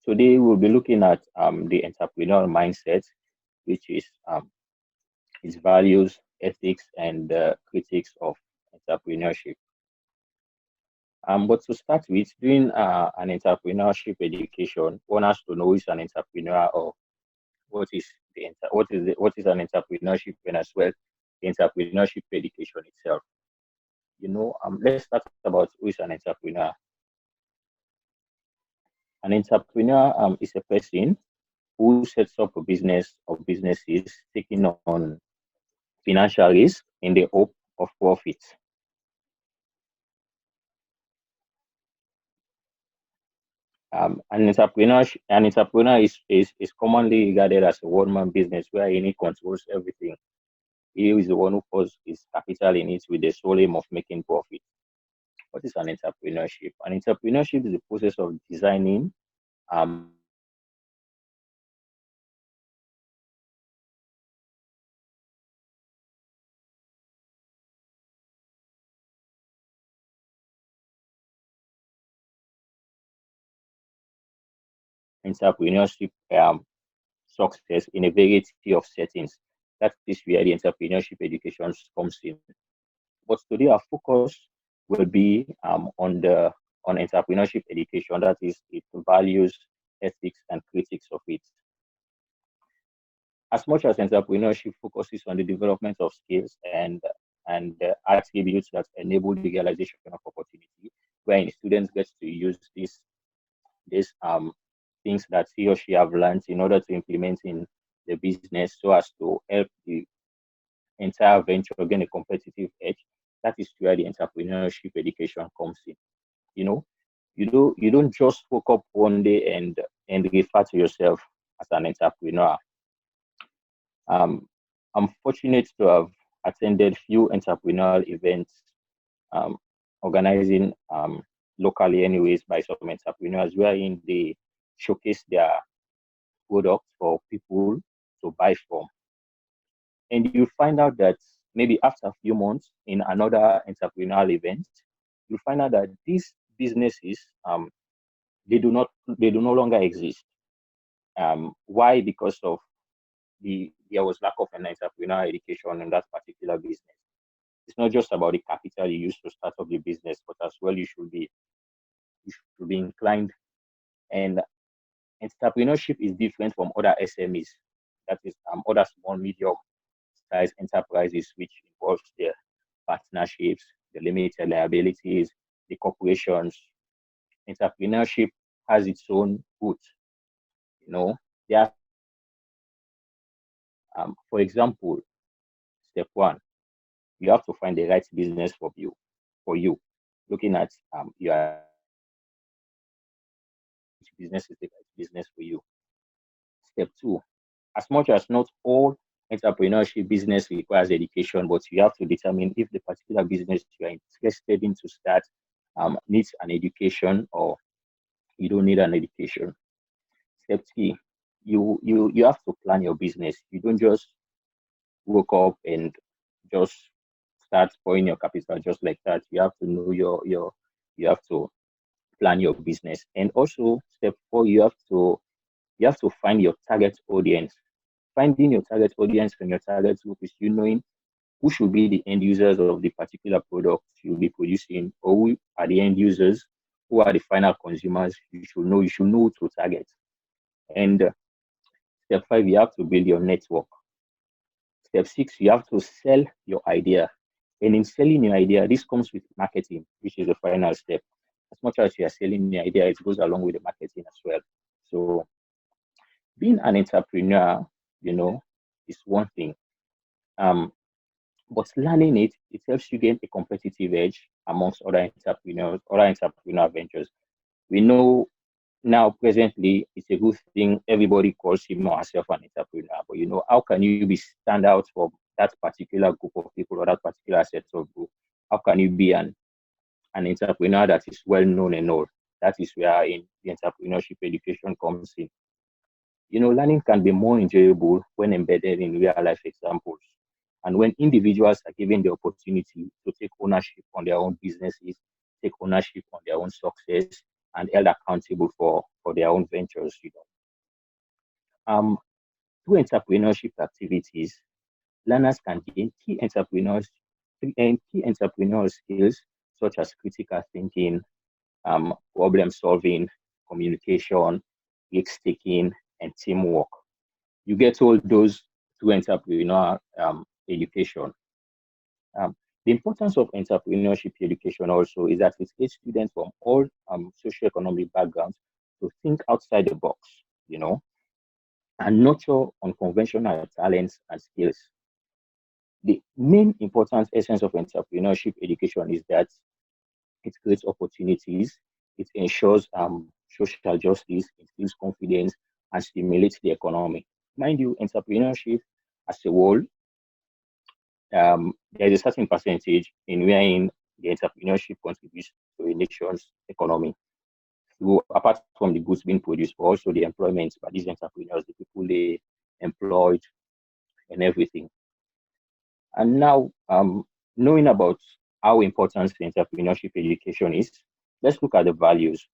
Today we'll be looking at the entrepreneurial mindset, which is its values, ethics, and critics of entrepreneurship. But to start with, doing an entrepreneurship education, one has to know who is an entrepreneur or what is an entrepreneurship, and as well the entrepreneurship education itself. Let's start about who is an entrepreneur. An entrepreneur is a person who sets up a business or businesses taking on financial risk in the hope of profit. An entrepreneur is commonly regarded as a one-man business where he controls everything. He is the one who puts his capital in it with the sole aim of making profit. What is an entrepreneurship? An entrepreneurship is the process of designing entrepreneurship success in a variety of settings. That is where the entrepreneurship education comes in. But today our focus will be on entrepreneurship education. That is its values, ethics, and critics of it. As much as entrepreneurship focuses on the development of skills and attributes that enable the realization of opportunity, wherein students get to use these things that he or she have learned in order to implement in the business so as to help the entire venture gain a competitive edge. That is where the entrepreneurship education comes in. You know, you don't just wake up one day and refer to yourself as an entrepreneur. I'm fortunate to have attended few entrepreneurial events, um, organizing locally anyways by some entrepreneurs wherein they showcase their products for people to buy from. And you find out that maybe after a few months in another entrepreneurial event, you find out that these businesses they do no longer exist. Why? Because of there was lack of an entrepreneurial education in that particular business. It's not just about the capital you use to start up the business, but as well you should be inclined. And entrepreneurship is different from other SMEs. That is other small medium size enterprises, which involves the partnerships, the limited liabilities, the corporations. Entrepreneurship has its own roots. You know, there. For example, step one, you have to find the right business for you. For you, looking at your business is the right business for you. Step two, as much as not all entrepreneurship business requires education, but you have to determine if the particular business you are interested in to start needs an education or you don't need an education. Step three, you have to plan your business. You don't just wake up and just start pouring your capital just like that. You have to know your you have to plan your business. And also step four, you have to find your target audience. Finding your target audience and your target group is you knowing who should be the end users of the particular product you'll be producing, or who are the end users, who are the final consumers. You should know who to target. And step five, you have to build your network. Step six, you have to sell your idea. And in selling your idea, this comes with marketing, which is the final step. As much as you are selling the idea, it goes along with the marketing as well. So being an entrepreneur, you know, is one thing. Um, but learning it helps you gain a competitive edge amongst other entrepreneur ventures. We know now presently it's a good thing everybody calls him or herself an entrepreneur. But how can you be stand out from that particular group of people or that particular set of group? How can you be an entrepreneur that is well known and all? That is where in the entrepreneurship education comes in. Learning can be more enjoyable when embedded in real life examples and when individuals are given the opportunity to take ownership on their own businesses, take ownership on their own success, and held accountable for their own ventures. Through entrepreneurship activities, learners can gain key entrepreneurial skills such as critical thinking, problem solving, communication, risk taking, and teamwork. You get all those through entrepreneurial education. The importance of entrepreneurship education also is that it aids students from all socioeconomic backgrounds to think outside the box, you know, and nurture unconventional talents and skills. The main important essence of entrepreneurship education is that it creates opportunities, it ensures social justice, it gives confidence, and stimulates the economy. Mind you, entrepreneurship as a whole, there's a certain percentage in wherein the entrepreneurship contributes to a nation's economy. So apart from the goods being produced, but also the employment by these entrepreneurs, the people they employed and everything. And now, knowing about how important the entrepreneurship education is, let's look at the values.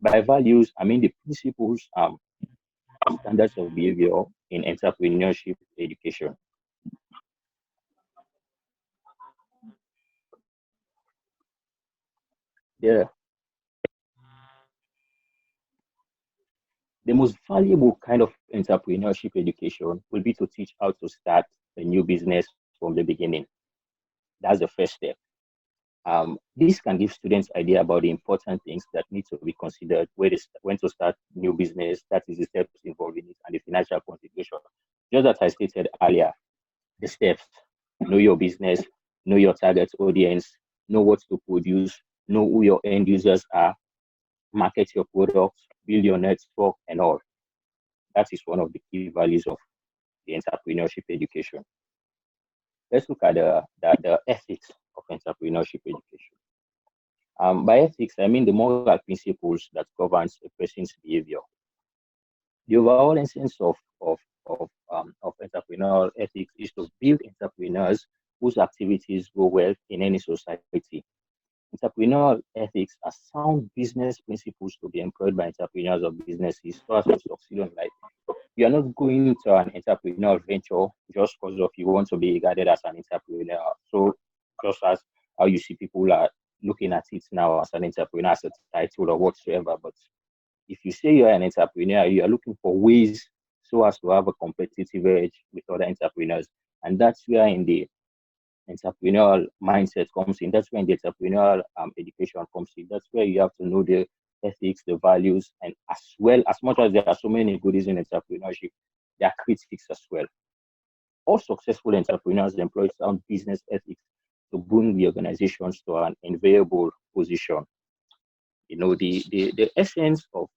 By values, I mean the principles, standards of behavior in entrepreneurship education. The, the most valuable kind of entrepreneurship education will be to teach how to start a new business from the beginning. That's the first step. This can give students idea about the important things that need to be considered when to start new business, that is the steps involved in it, and the financial consideration. Just as I stated earlier, the steps: know your business, know your target audience, know what to produce, know who your end users are, market your products, build your network, and all. That is one of the key values of the entrepreneurship education. Let's look at the ethics of entrepreneurship education. By ethics, I mean the moral principles that governs a person's behavior. The overall essence of entrepreneurial ethics is to build entrepreneurs whose activities go well in any society. Entrepreneurial ethics are sound business principles to be employed by entrepreneurs or businesses so as to succeed in life. You are not going into an entrepreneurial venture just because of you want to be regarded as an entrepreneur. So just as how you see people are looking at it now as an entrepreneur as a title or whatsoever. But if you say you're an entrepreneur, you are looking for ways so as to have a competitive edge with other entrepreneurs. And that's where in the entrepreneurial mindset comes in. That's when the entrepreneurial education comes in. That's where you have to know the ethics, the values, and as well, as much as there are so many goodies in entrepreneurship, there are critics as well. All successful entrepreneurs employ sound business ethics to bring the organizations to an enviable position. The essence of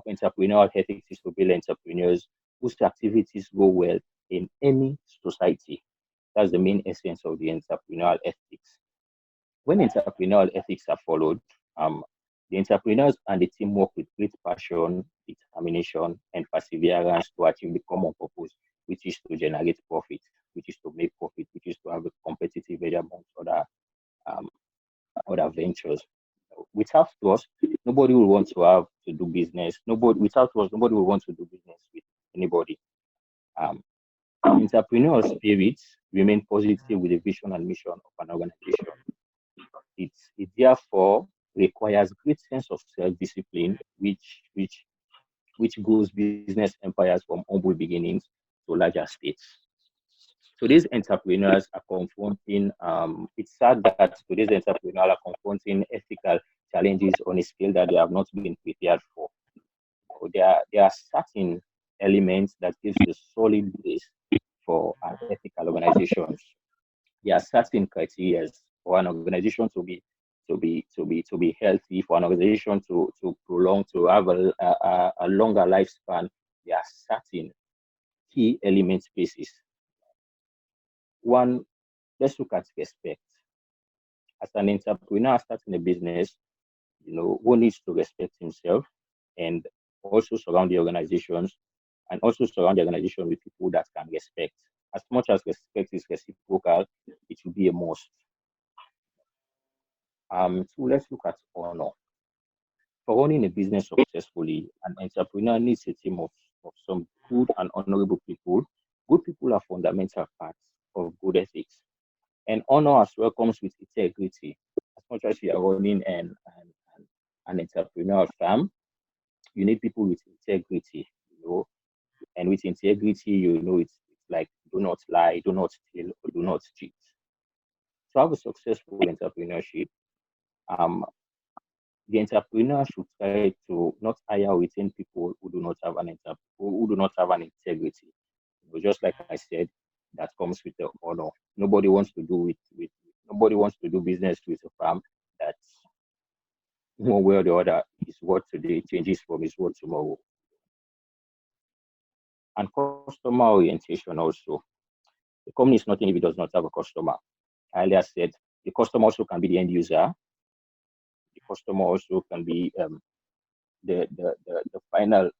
entrepreneurial ethics is to build entrepreneurs whose activities go well in any society. That's the main essence of the entrepreneurial ethics. When entrepreneurial ethics are followed, the entrepreneurs and the team work with great passion, determination, and perseverance to achieve the common purpose, which is to generate profit, which is to make profit, which is to have a competitive edge amongst um, other ventures. Without trust, nobody will want to have to do business. Nobody without trust, nobody will want to do business with anybody. Um, Entrepreneurial spirits remain positive with the vision and mission of an organization. It therefore requires great sense of self-discipline, which grows business empires from humble beginnings to larger states. So these entrepreneurs are confronting. It's sad that today's entrepreneurs are confronting ethical challenges on a scale that they have not been prepared for. So there are certain elements that gives the solid base for an ethical organization. There are certain criteria for an organization to be healthy, for an organization to prolong, to have a longer lifespan. There are certain key element basis. One, let's look at respect. As an entrepreneur starting a business, one needs to respect himself and also surround the organizations and also surround the organization with people that can respect. As much as respect is reciprocal, it should be a must. So let's look at honor. For running a business successfully, an entrepreneur needs a team of some good and honorable people. Good people are fundamental parts of good ethics. And honor as well comes with integrity. As much as you are running an entrepreneurial firm, you need people with integrity, and with integrity, it's like do not lie, do not steal, or do not cheat. To have a successful entrepreneurship, um, the entrepreneur should try to not hire within people who do not have who do not have an integrity. Just like I said, that comes with the honor. Nobody wants to do with nobody wants to do business with a firm that one way or the other is what today changes from his word tomorrow. And customer orientation also. The company is nothing if it does not have a customer. I earlier said the customer also can be the end user. The customer also can be the final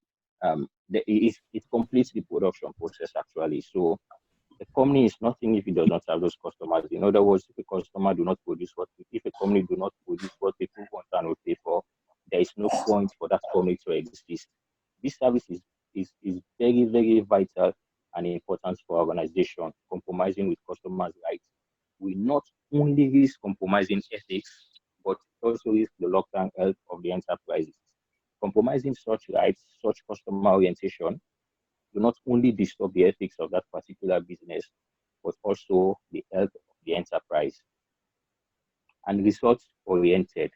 it completes the production process actually. So the company is nothing if it does not have those customers. In other words, if a customer do not produce if a company do not produce what people want and will pay for, there is no point for that company to exist. This service is very, very vital and important for organization. Compromising with customers' rights will not only risk compromising ethics, but also risk the long-term health of the enterprises. Compromising such rights, such customer orientation, do not only disturb the ethics of that particular business, but also the health of the enterprise. And results oriented.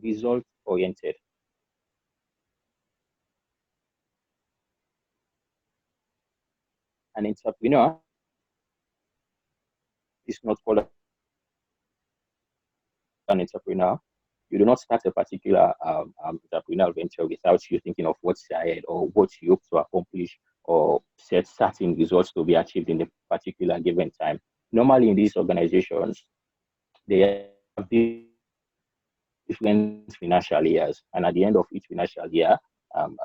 Result oriented. An entrepreneur is not called an entrepreneur. You do not start a particular entrepreneurial venture without you thinking of what's ahead or what you hope to accomplish or set certain results to be achieved in a particular given time. Normally, in these organizations, they have different financial years, and at the end of each financial year, um,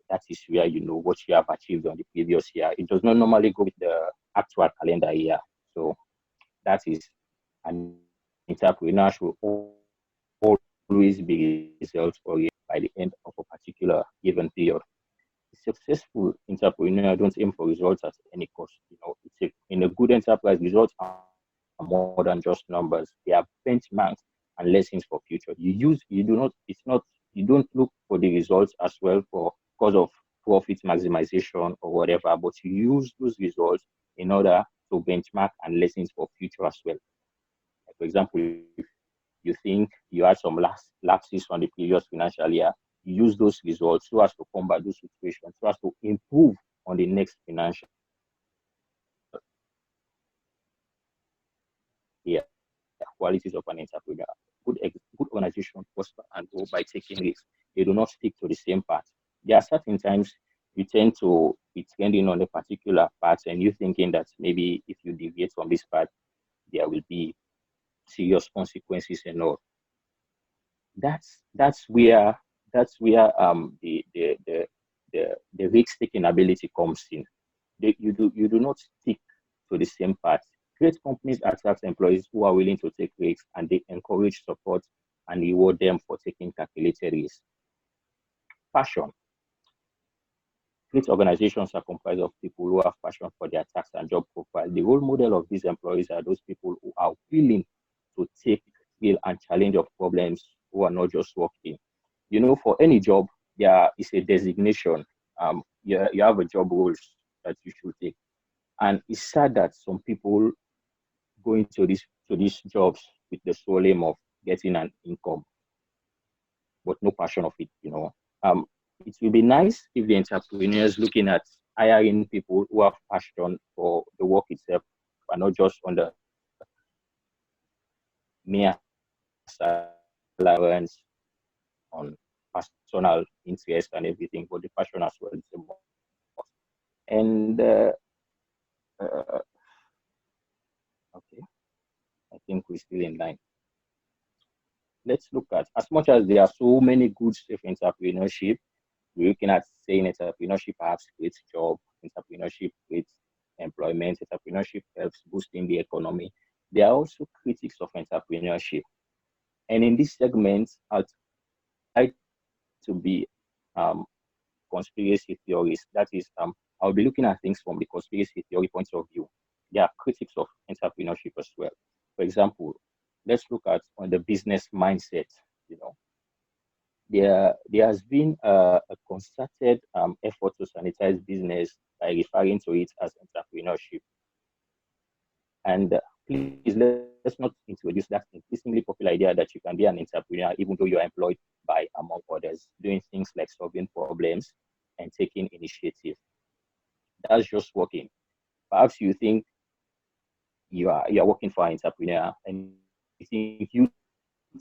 that is where you know what you have achieved on the previous year. It does not normally go with the actual calendar year. So that is an entrepreneur should always be results oriented by the end of a particular given period. A successful entrepreneur don't aim for results at any cost. In a good enterprise, results are more than just numbers. They are benchmarks and lessons for future. You don't look for the results as well for cause of profit maximization or whatever, but you use those results in order to benchmark and lessons for future as well. Like for example, if you think you had some lapses on the previous financial year, you use those results so as to combat those situations, so as to improve on the next financial year. Qualities of an entrepreneur. Good organization prosper and grow by taking risks. They do not stick to the same path. There are certain times you tend to be trending on a particular path and you thinking that maybe if you deviate from this path, there will be serious consequences and all. That's where the risk taking ability comes in. You do not stick to the same path. Great companies attract employees who are willing to take risks, and they encourage support and reward them for taking calculated risks. Passion. Great organizations are comprised of people who have passion for their task and job profile. The role model of these employees are those people who are willing to take skill and challenge of problems, who are not just working. For any job, there is a designation. You have a job roles that you should take. And it's sad that some people go into these jobs with the sole aim of getting an income, but no passion of it. It will be nice if the entrepreneurs looking at hiring people who have passion for the work itself and not just on the mere allowance on personal interest and everything, but the passion as well is the most. And uh, okay, I think we're still in line. Let's look at, as much as there are so many good stuff in entrepreneurship, we're looking at saying entrepreneurship perhaps creates job, entrepreneurship creates employment, entrepreneurship helps boosting the economy. They are also critics of entrepreneurship. And in this segment, I'll try to be conspiracy theorist. That is, I'll be looking at things from the conspiracy theory point of view. They are critics of entrepreneurship as well. For example, let's look at on the business mindset. You know, there has been a concerted effort to sanitize business by referring to it as entrepreneurship. And please, let's not introduce that increasingly popular idea that you can be an entrepreneur even though you're employed by, among others, doing things like solving problems and taking initiative. That's just working. Perhaps you think you are working for an entrepreneur and you think you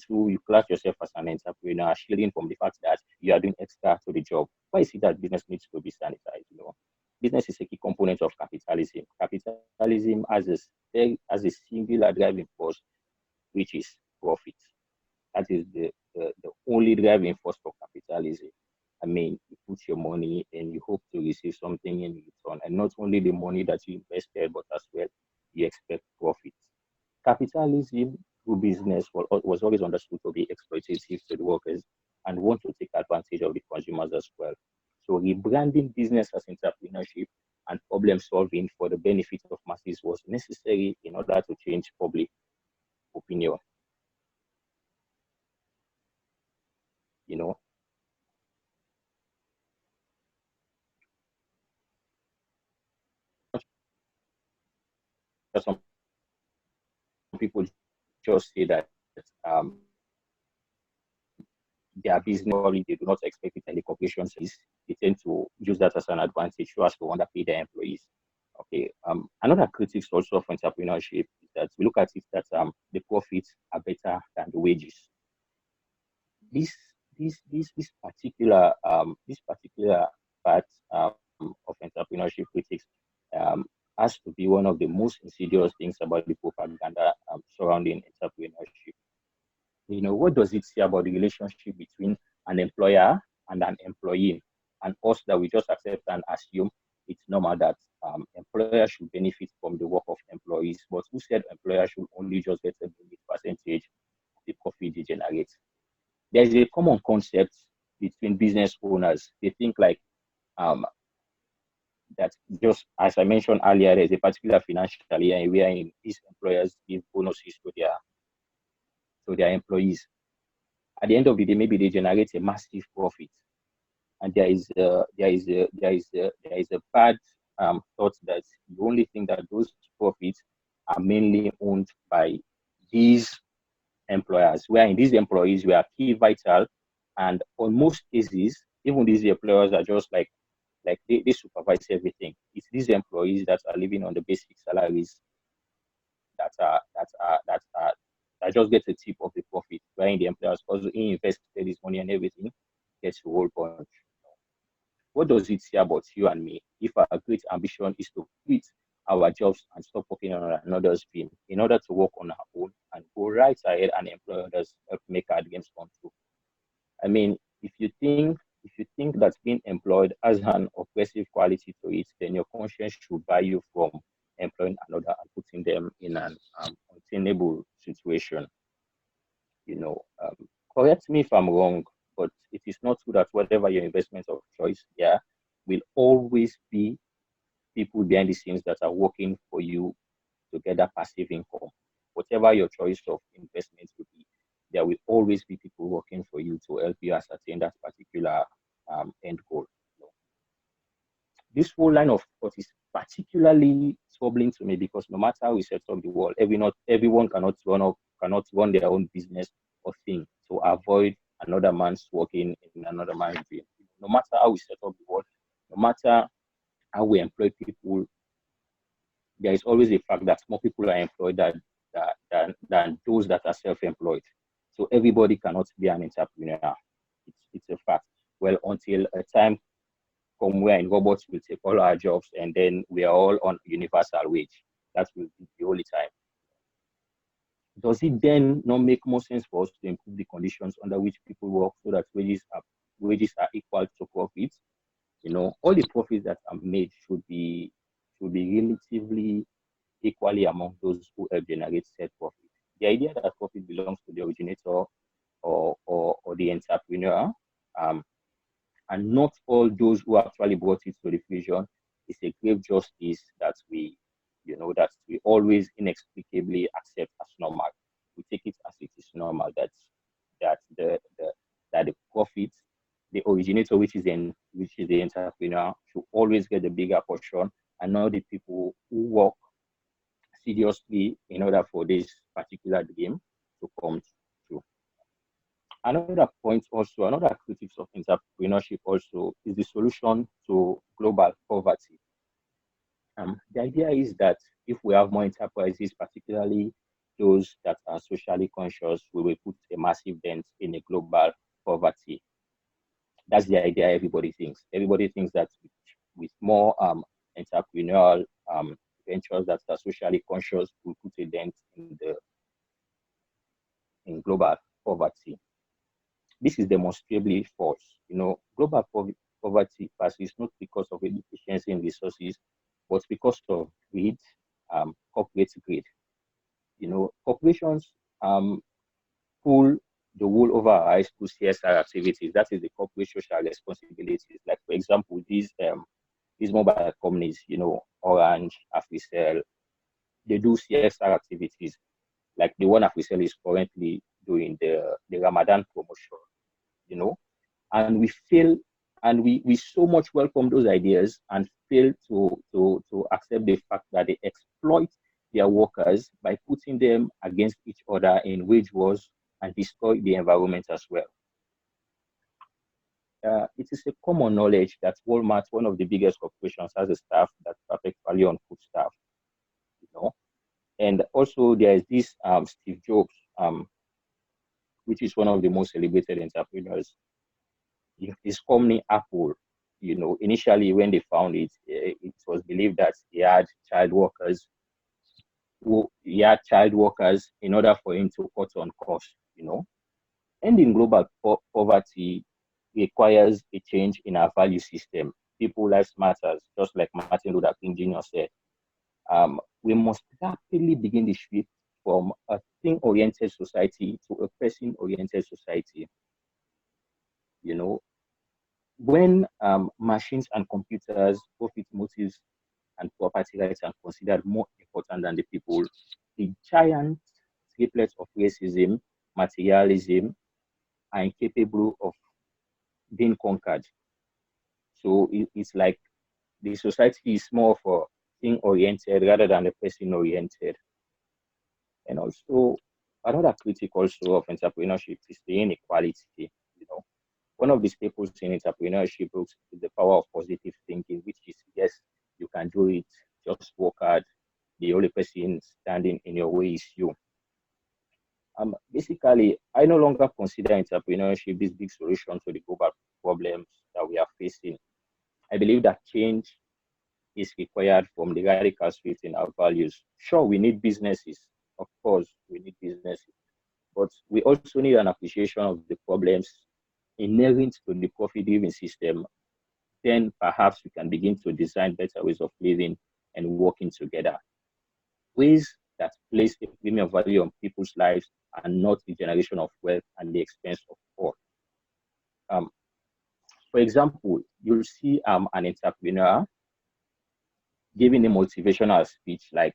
too, you class yourself as an entrepreneur, shielding from the fact that you are doing extra to the job. Why is it that business needs to be sanitized? Business is a key component of capitalism. Capitalism has a singular driving force, which is profit. That is the only driving force for capitalism. I mean, you put your money and you hope to receive something in return, and not only the money that you invested, but as well you expect profits. Capitalism through business was always understood to be exploitative to the workers and want to take advantage of the consumers as well. So rebranding business as entrepreneurship and problem solving for the benefit of masses was necessary in order to change public opinion. You know, some people just say that their business, they do not expect it, and the corporations they tend to use that as an advantage so as to underpay their employees. Okay. Another critics also of entrepreneurship is that we look at it that the profits are better than the wages. This this particular part of entrepreneurship critics um, has to be one of the most insidious things about the propaganda surrounding entrepreneurship. You know, what does it say about the relationship between an employer and an employee, and us that we just accept and assume it's normal that employers should benefit from the work of employees, but who said employers should only just get a big percentage of the profit they generate? There is a common concept between business owners. They think like um, that, just as I mentioned earlier, there's a particular financial year wherein these employers give bonuses to their employees. At the end of the day, maybe they generate a massive profit, and there is a bad thought that you only think that those profits are mainly owned by these employers, where in these employees were key vital, and on most cases, even these employers are just like they supervise everything. It's these employees that are living on the basic salaries that are that are that are that just get a tip of the profit, wherein the employers also invested his money and everything gets a whole bunch. What does it say about you and me if our great ambition is to quit our jobs and stop working on another's dream in order to work on our own and go right ahead and employ others, help make our dreams come true? I mean, if you think that being employed has an oppressive quality to it, then your conscience should buy you from employing another and putting them in an untenable situation. You know, correct me if I'm wrong, but it is not true that whatever your investment of choice, yeah, will always be people behind the scenes that are working for you to get that passive income. Whatever your choice of investment will be, there will always be people working for you to help you ascertain that particular end goal. You know, this whole line of thought is particularly troubling to me because no matter how we set up the world, not everyone cannot run their own business or thing to avoid another man's working in another man's dream. No matter how we set up the world, no matter how we employ people, there is always a fact that more people are employed than those that are self-employed. So everybody cannot be an entrepreneur. It's a fact. Well, until a time come where robots will take all our jobs and then we are all on universal wage. That will be the only time. Does it then not make more sense for us to improve the conditions under which people work so that wages are equal to profits? You know, all the profits that are made should be relatively equally among those who help generate said profit. The idea that profit belongs to the originator or the entrepreneur, um, and not all those who actually brought it to the fusion, is a grave justice that we always inexplicably accept as normal. We take it as it is normal that the profit, the originator, which is the entrepreneur, should always get the bigger portion, and not the people who work seriously in order for this particular dream to come true. Another critics of entrepreneurship also is the solution to global poverty. The idea is that if we have more enterprises, particularly those that are socially conscious, we will put a massive dent in a global poverty. That's the idea everybody thinks. Everybody thinks that with more entrepreneurial ventures that are socially conscious, will put a dent in global poverty. This is demonstrably false. Global poverty persists not because of a deficiency in resources, but because of greed, corporate greed. Corporations pull the wool over our eyes to CSR activities. That is the corporate social responsibilities. Like, for example, these mobile companies, Orange, Africell, they do CSR activities. Like the one Africell is currently doing the Ramadan promotion, and we fail, and we so much welcome those ideas and fail to accept the fact that they exploit their workers by putting them against each other in wage wars and destroy the environment as well. It is a common knowledge that Walmart, one of the biggest corporations, has a staff that perfect value on food staff, and also there is this Steve Jobs, which is one of the most celebrated entrepreneurs. His company Apple, initially when they found it, it was believed that he had child workers in order for him to cut on costs. Ending global poverty requires a change in our value system. People lives matters, just like Martin Luther King Jr. said. We must rapidly begin the shift from a thing-oriented society to a person-oriented society. When machines and computers, profit motives, and property rights are considered more important than the people, the giant triplets of racism, materialism, are incapable of being conquered. So it's like the society is more for thing-oriented rather than the person-oriented. And also, another critic also of entrepreneurship is the inequality. One of the staples in entrepreneurship books is the power of positive thinking, which is, yes, you can do it, just work hard. The only person standing in your way is you. Basically, I no longer consider entrepreneurship this big solution to the global problems that we are facing. I believe that change is required from the radical shift in our values. Sure, we need businesses. Of course, we need businesses. But we also need an appreciation of the problems inherent to the profit-driven system. Then perhaps we can begin to design better ways of living and working together. Ways that place a premium value on people's lives and not the generation of wealth at the expense of all. Um, for example, you'll see an entrepreneur giving a motivational speech like,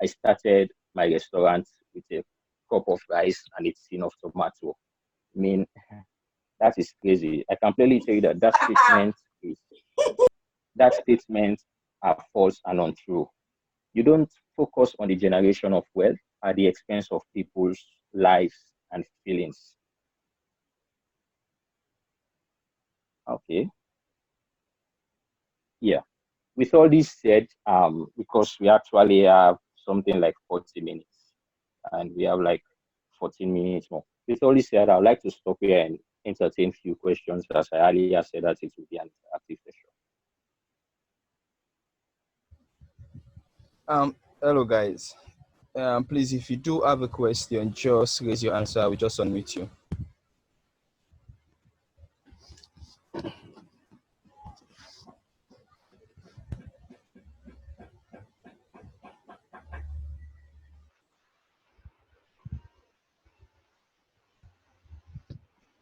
I started my restaurant with a cup of rice and a tin of tomato. I mean, that is crazy. I can clearly tell you that statement are false and untrue. You don't focus on the generation of wealth at the expense of people's lives and feelings. Okay. Yeah. With all this said, because we actually have something like 40 minutes and we have like 14 minutes more. With all this said, I would like to stop here and entertain a few questions, as I earlier said that it will be an interactive session. Hello guys. Please, if you do have a question, just raise your answer. I will just unmute you.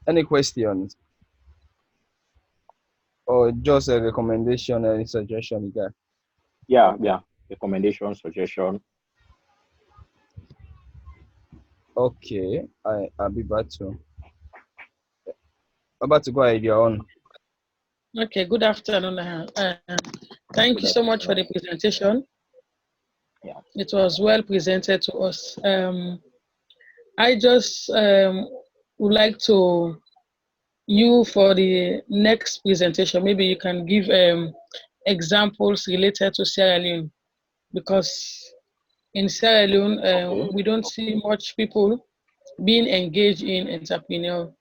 Any questions or just a recommendation or a suggestion you got? Yeah. Recommendation, suggestion. Okay, I'll be about to go ahead. You're on. Okay, good afternoon. Thank Good you so much for afternoon. the presentation. Yeah. It was well presented to us. I just would like to you for the next presentation. Maybe you can give examples related to Sierra Leone, because in Sierra Leone Okay. we don't see much people being engaged in entrepreneurial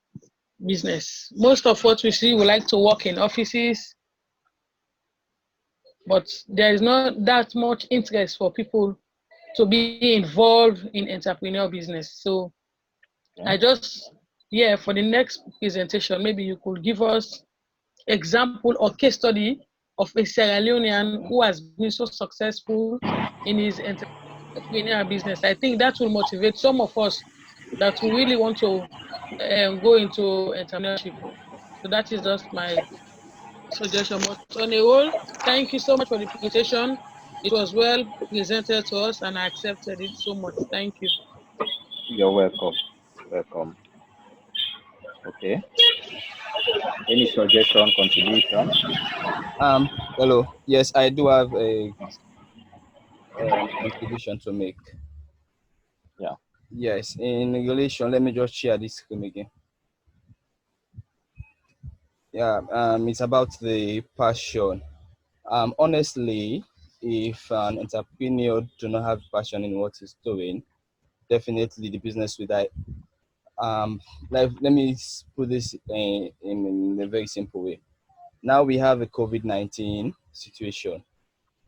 business. Most of what we see, we like to work in offices, but there is not that much interest for people to be involved in entrepreneurial business. So I Yeah. just, yeah, for the next presentation, maybe you could give us example or case study of a Sierra Leonean Yeah. who has been so successful in his entrepreneurial business. I think that will motivate some of us that we really want to go into entrepreneurship. So that is just my suggestion. But on a whole, thank you so much for the presentation. It was well presented to us, and I accepted it so much. Thank you. You're welcome. Welcome. Okay. Any suggestion, contribution? Hello. Yes, I do have a contribution to make. Yeah. Yes, in relation, let me just share this screen again. Yeah, it's about the passion. Honestly, if an entrepreneur do not have passion in what he's doing, definitely the business will die. Let me put this in a very simple way. Now we have a COVID-19 situation,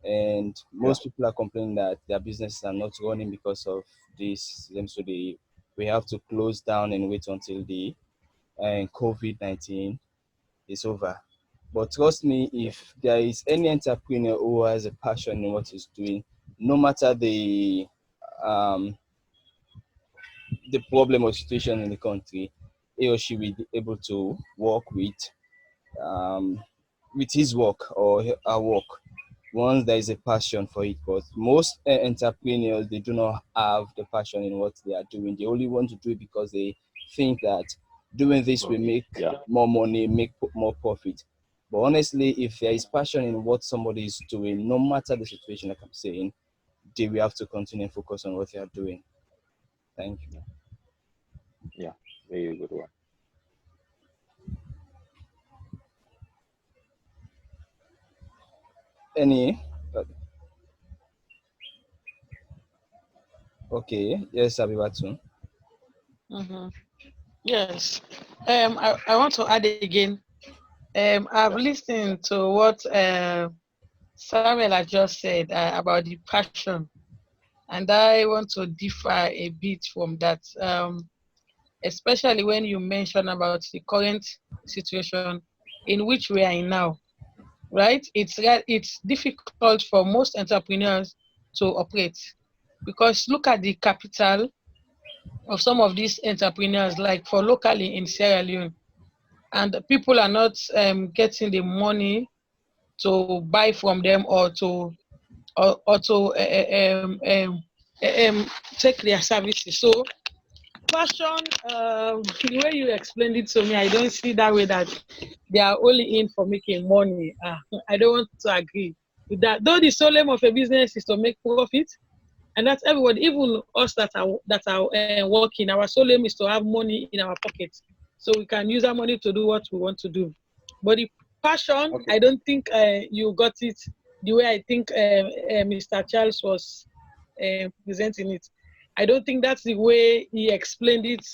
and Yeah. most people are complaining that their businesses are not running because of this. So we have to close down and wait until the COVID-19 is over. But trust me, if there is any entrepreneur who has a passion in what he's doing, no matter um, the problem or situation in the country, he or she will be able to work um, with his work or her work once there is a passion for it. But most entrepreneurs, they do not have the passion in what they are doing. They only want to do it because they think that doing this will Profit. make Yeah. more money, make more profit. But honestly, if there is passion in what somebody is doing, no matter the situation, like I'm saying, they will have to continue and focus on what they are doing. Thank you. Yeah. Very good one. Any? Okay. Yes, I'll be back soon. Mm-hmm. Yes. I want to add again. I've Yeah. listened to what Samuel has just said about the passion, and I want to differ a bit from that, especially when you mention about the current situation in which we are in now. Right? It's difficult for most entrepreneurs to operate, because look at the capital of some of these entrepreneurs, like for locally in Sierra Leone, and people are not getting the money to buy from them, or to take their services. So passion, the way you explained it to me, I don't see that way, that they are only in for making money. I don't want to agree with that. Though the sole aim of a business is to make profit, and that's everybody, even us that are working. Our sole aim is to have money in our pockets, so we can use our money to do what we want to do. But the passion, Okay. I don't think you got it the way I think Mr. Charles was presenting it. I don't think that's the way he explained it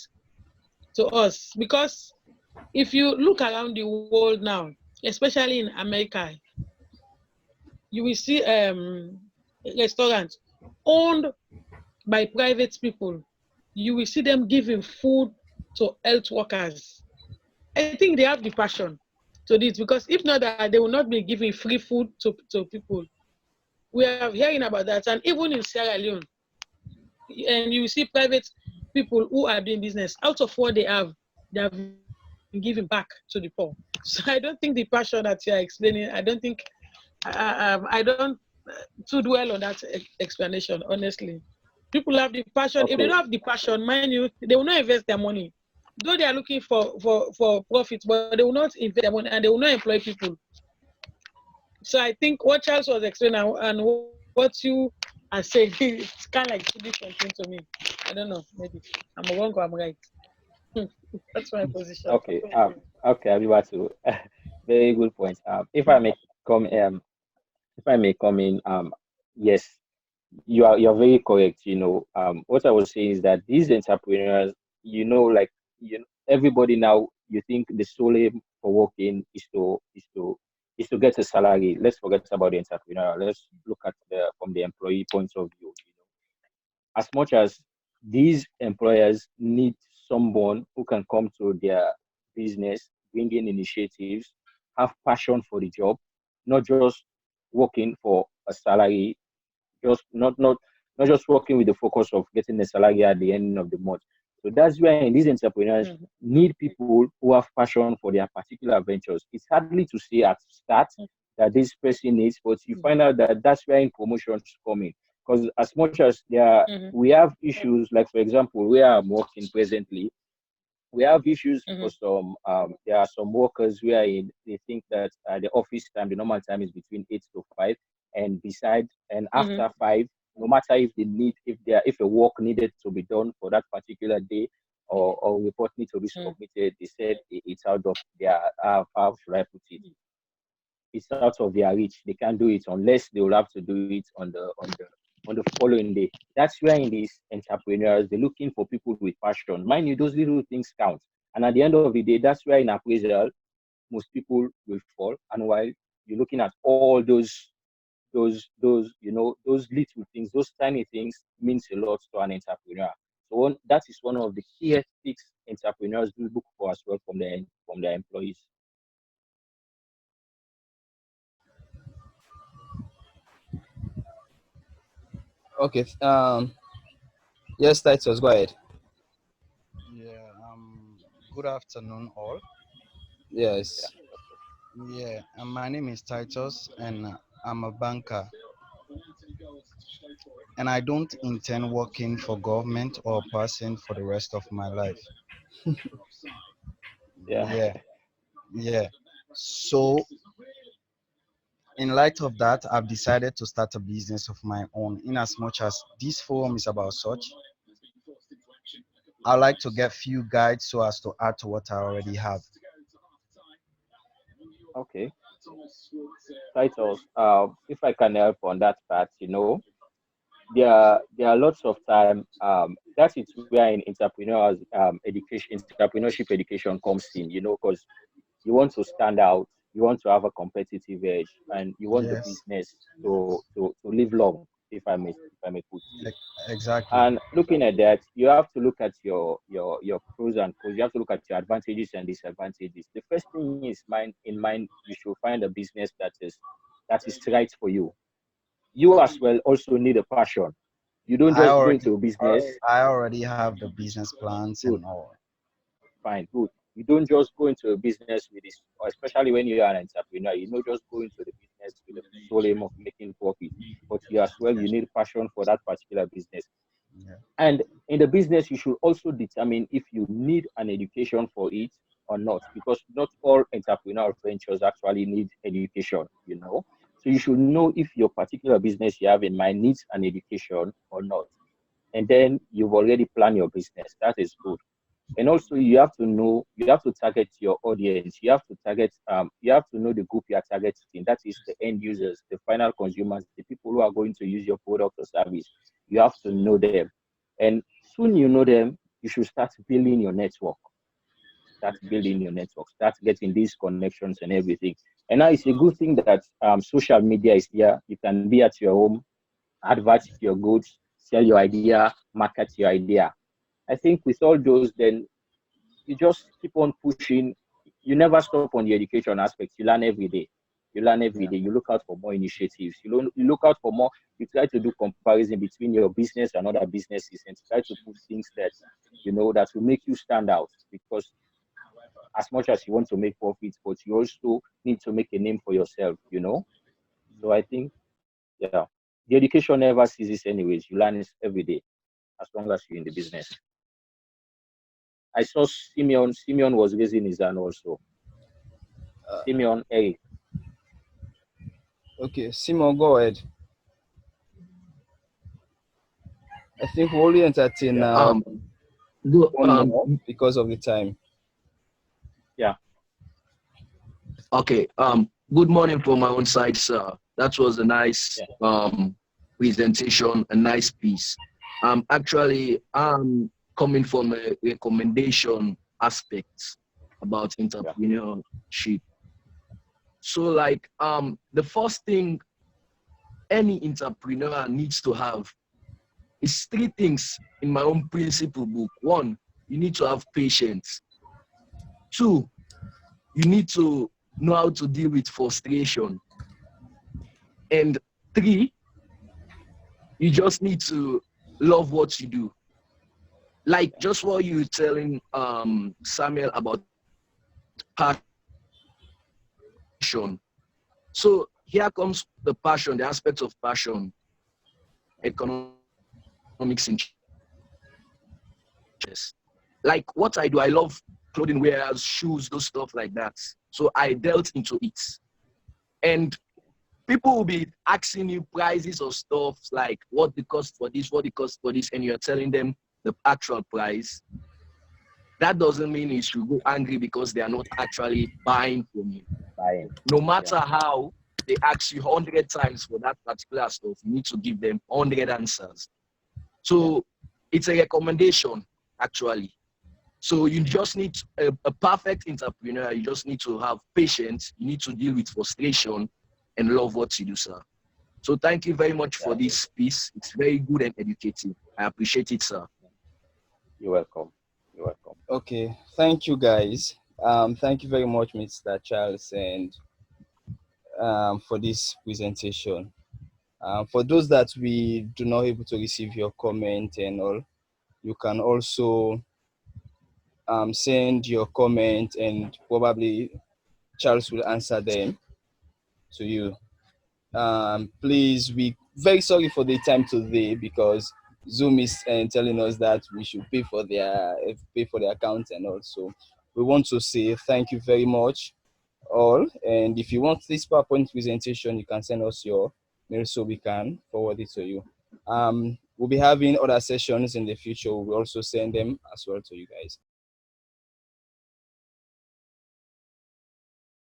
to us, because if you look around the world now, especially in America, you will see restaurants owned by private people. You will see them giving food to health workers. I think they have the passion to this, because if not that, they will not be giving free food to people. We are hearing about that, and even in Sierra Leone, and you will see private people who are doing business out of what they have. They are very giving back to the poor. So I don't think the passion that you are explaining, I don't think I don't too dwell on that explanation, honestly. People have the passion. If they Okay. don't have the passion, mind you, they will not invest their money. Though they are looking for profit, but they will not invest their money and they will not employ people. So I think what Charles was explaining and what you are saying, it's kind of like two different things to me. I don't know. Maybe I'm wrong or I'm right. That's my position. Okay. Okay, Abibatu. Very good point. If I may come in, yes, you're very correct. What I was saying is that these entrepreneurs, like everybody now, you think the sole aim for working is to get a salary. Let's forget about the entrepreneur. Let's look at the from the employee point of view. As much as these employers need someone who can come to their business, bring in initiatives, have passion for the job, not just working for a salary, just not just working with the focus of getting a salary at the end of the month. So that's why these entrepreneurs Mhm. need people who have passion for their particular ventures. It's hardly to say at start that this person needs, but you find out that that's where promotions come in. Because as much as Mhm. we have issues, like for example, where I'm working presently, we have issues for Mhm. some there are some workers where they think that the office time, the normal time is between 8 to 5, and beside and Mhm. after 5, no matter if a work needed to be done for that particular day, or report need to be Mhm. submitted, they said it's out of their how should I put it, it's out of their reach. They can't do it unless they will have to do it on the following day. That's where in these entrepreneurs they're looking for people with passion. Mind you, those little things count. And at the end of the day, that's where in appraisal most people will fall. And while you're looking at all those little things, those tiny things means a lot to an entrepreneur. So that is one of the key ethics entrepreneurs do look for as well from their employees. Okay. Yes, Titus, go ahead. Yeah, good afternoon, all. Yes. Yeah, my name is Titus, and I'm a banker. And I don't intend working for government or person for the rest of my life. Yeah. Yeah, yeah. So, in light of that, I've decided to start a business of my own. In as much as this forum is about such, I like to get few guides so as to add to what I already have. Okay. Titles. If I can help on that part, there are lots of time. That is where in entrepreneurship education comes in. Because you want to stand out, you want to have a competitive edge, and you want the Yes, business to live long. If I may put. exactly. And looking at that, you have to look at your pros and cons. You have to look at your advantages and disadvantages. The first thing is in mind, you should find a business that is right for you. You as well also need a passion. You don't I just go already, into a business. I already have the business plans Good, and all. fine, good. You don't just go into a business with this, or especially when you are an entrepreneur. You don't just go into the business with the sole aim of making profit, but you as well you need passion for that particular business. Yeah. And in the business, you should also determine if you need an education for it or not, because not all entrepreneurial ventures actually need education. So you should know if your particular business you have in mind needs an education or not. And then you've already planned your business. That is good. And also you have to target your audience. You have to know the group you are targeting. That is the end users, the final consumers, the people who are going to use your product or service. You have to know them. And soon you know them, you should start building your network. Start getting these connections and everything. And now it's a good thing that social media is here. You can be at your home, advert your goods, sell your idea, market your idea. I think with all those, then you just keep on pushing. You never stop on the education aspect. You learn every day. You learn every Yeah. day. You look out for more initiatives. You look out for more. You try to do comparison between your business and other businesses, and try to put things that that will make you stand out. Because as much as you want to make profits, but you also need to make a name for yourself, you know. So I think, yeah, the education never ceases anyways. You learn it every day as long as you're in the business. I saw Simeon. Simeon was raising his hand also. Simeon, hey. Okay, Simon, go ahead. I think we'll only entertain Yeah. Go, one more because of the time. Yeah. okay. Good morning from my own side, sir. That was a nice presentation, a nice piece. Actually, I'm coming from a recommendation aspect about entrepreneurship. So, like, the first thing any entrepreneur needs to have is three things in my own principle book. One, you need to have patience. Two, you need to know how to deal with frustration. And three, you just need to love what you do. Like just what you were telling Samuel about passion. So here comes the passion, the aspect of passion, economics in chess. Like what I do, I love clothing wears, shoes, those stuff like that. So I dealt into it. And people will be asking you prices of stuff like what the cost for this, what the cost for this, and you're telling them the actual price. That doesn't mean you should go angry because they are not actually buying from you. Buying. No matter how they ask you 100 times for that particular stuff, you need to give them 100 answers. So it's a recommendation, actually. So you just need a perfect entrepreneur. You just need to have patience. You need to deal with frustration and love what you do, sir. So thank you very much for this piece. It's very good and educative. I appreciate it, sir. You're welcome. You're welcome. Okay, thank you guys. Thank you very much, Mr. Charles, and for this presentation. For those that we do not able to receive your comment and all, you can also send your comment and probably Charles will answer them to you. Please, we very sorry for the time today because Zoom is telling us that we should pay for their account, and also we want to say thank you very much all. And if you want this PowerPoint presentation, you can send us your mail so we can forward it to you. We'll be having other sessions in the future. We'll also send them as well to you guys.